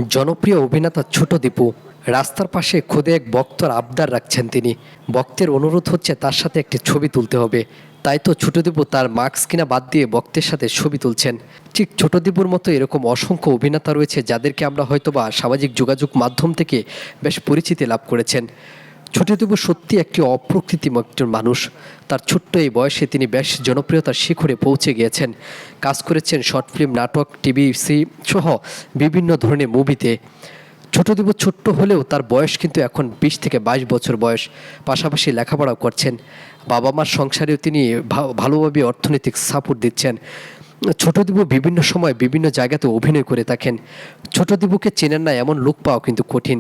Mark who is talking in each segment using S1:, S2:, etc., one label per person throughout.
S1: জনপ্রিয় অভিনেতা ছোট দীপু রাস্তার পাশে খুদে এক ভক্তর আবদার রাখছেন তিনি। ভক্তের অনুরোধ হচ্ছে তার সাথে একটি ছবি তুলতে হবে। তাই তো ছোট দীপু তার মাস্ক কিনা বাদ দিয়ে ভক্তের সাথে ছবি তুলছেন। ঠিক ছোট দীপুর মতো এরকম অসংখ্য অভিনেতা রয়েছে যাদেরকে আমরা হয়তোবা সামাজিক যোগাযোগ মাধ্যম থেকে বেশ পরিচিতি লাভ করেছেন। ছোট দীপু সত্যি একটি অপ্রকৃতিম একজন মানুষ। তার ছোট্ট এই বয়সে তিনি বেশ জনপ্রিয়তার শিখরে পৌঁছে গিয়েছেন। কাজ করেছেন শর্ট ফিল্ম, নাটক, টিভি সহ বিভিন্ন ধরনের মুভিতে। ছোট দীপু ছোট্ট হলেও তার বয়স কিন্তু এখন 20 থেকে 22 বছর বয়স। পাশাপাশি লেখাপড়াও করছেন। বাবা মার সংসারেও তিনি ভালোভাবে অর্থনৈতিক সাপোর্ট দিচ্ছেন। ছোট দীপু বিভিন্ন সময় বিভিন্ন জায়গাতে অভিনয় করে থাকেন। ছোট দীপুকে চেনেন না এমন লোক পাওয়া কিন্তু কঠিন।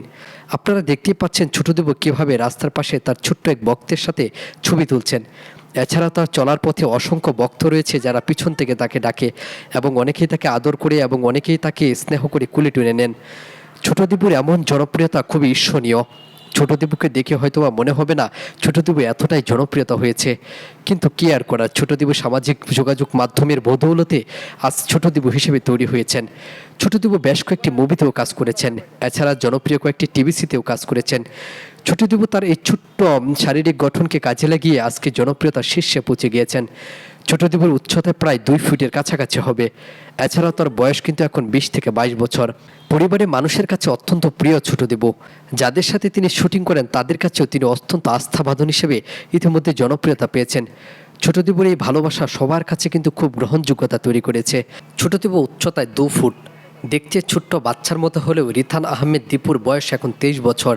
S1: আপনারা দেখতেই পাচ্ছেন ছোট দীপু কীভাবে রাস্তার পাশে তার ছোট্ট এক ভক্তের সাথে ছবি তুলছেন। এছাড়া তার চলার পথে অসংখ্য ভক্ত রয়েছে যারা পিছন থেকে তাকে ডাকে এবং অনেকেই তাকে আদর করে এবং অনেকেই তাকে স্নেহ করে কুলে টেনে নেন। ছোট দীপুর এমন জনপ্রিয়তা খুবই ঈর্ষণীয়। ছোট দীপুকে দেখে হয়তো বা মনে হবে না ছোট দীপু এতটাই জনপ্রিয়তা হয়েছে, কিন্তু কি আর করার, ছোট দীপু সামাজিক যোগাযোগ মাধ্যমের বদৌলতে আজ ছোট দীপু হিসেবে তৈরি হয়েছেন। ছোট দীপু বেশ কয়েকটি মুভিতেও কাজ করেছেন, এছাড়া জনপ্রিয় কয়েকটি টিভিসিতেও কাজ করেছেন। ছোট দীপু তার এই ছোট্ট শারীরিক গঠনকে কাজে লাগিয়ে আজকে জনপ্রিয়তার শীর্ষে পৌঁছে গিয়েছেন। ছোট দীপুর উচ্চতা প্রায় 2 ফুটের কাছাকাছি হবে। এছাড়াও তার বয়স কিন্তু এখন 20 থেকে 22 বছর। পরিবারের মানুষের কাছে অত্যন্ত প্রিয় ছোট দীপু। যাদের সাথে তিনি শুটিং করেন তাদের কাছেও তিনি অত্যন্ত আস্থাভাজন হিসেবে ইতিমধ্যে জনপ্রিয়তা পেয়েছেন। ছোট দীপুর এই ভালোবাসা সবার কাছে কিন্তু খুব গ্রহণযোগ্যতা তৈরি করেছে। ছোট দীপু উচ্চতায় 2 ফুট। দেখতে ছোট্ট বাচ্চার মতো হলেও রিথান আহমেদ দীপুর বয়স এখন 23 বছর।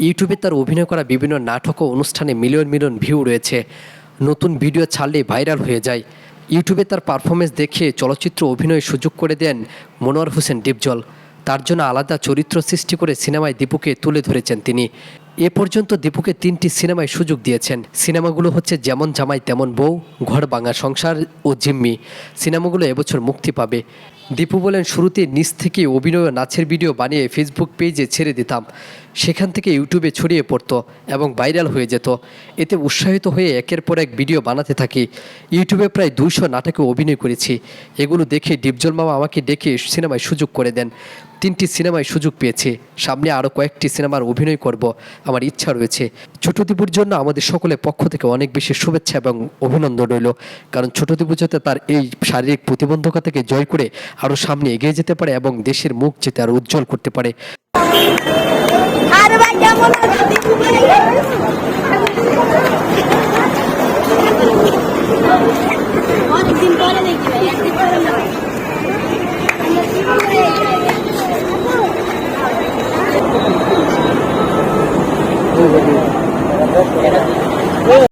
S1: ইউটিউবে তার অভিনয় করা বিভিন্ন নাটক ও অনুষ্ঠানে মিলিয়ন মিলিয়ন ভিউ রয়েছে। নতুন ভিডিও ছাড়লে ভাইরাল হয়ে যায়। ইউটিউবে তার পারফরমেন্স দেখে চলচ্চিত্র অভিনয়ের সুযোগ করে দেন মনোয়ার হোসেন ডিপজল। তার জন্য আলাদা চরিত্র সৃষ্টি করে সিনেমায় দীপুকে তুলে ধরেছেন তিনি। এ পর্যন্ত দীপুকে 3টি সিনেমায় সুযোগ দিয়েছেন। সিনেমাগুলো হচ্ছে যেমন জামাই তেমন বউ, ঘর ভাঙা সংসার ও জিম্মি। সিনেমাগুলো এবছর মুক্তি পাবে। দীপু বলেন, শুরুতে নিজ থেকে অভিনয় ও নাচের ভিডিও বানিয়ে ফেসবুক পেজে ছেড়ে দিতাম। সেখান থেকে ইউটিউবে ছড়িয়ে পড়তো এবং ভাইরাল হয়ে যেত। এতে উৎসাহিত হয়ে একের পর এক ভিডিও বানাতে থাকি। ইউটিউবে প্রায় 200 নাটকে অভিনয় করেছি। এগুলো দেখে ডিপজল মামা আমাকে ডেকে সিনেমায় সুযোগ করে দেন। 3টি সিনেমায় সুযোগ পেয়েছি। সামনে আরও কয়েকটি সিনেমার অভিনয় করব, আমার ইচ্ছা রয়েছে। ছোট দীপুর জন্য আমাদের সকলের পক্ষ থেকে অনেক বেশি শুভেচ্ছা এবং অভিনন্দন রইল। কারণ ছোট দীপু যাতে তার এই শারীরিক প্রতিবন্ধকতা থেকে জয় করে আরও সামনে এগিয়ে যেতে পারে এবং দেশের মুখ যাতে আরও উজ্জ্বল করতে পারে।
S2: অনেকদিন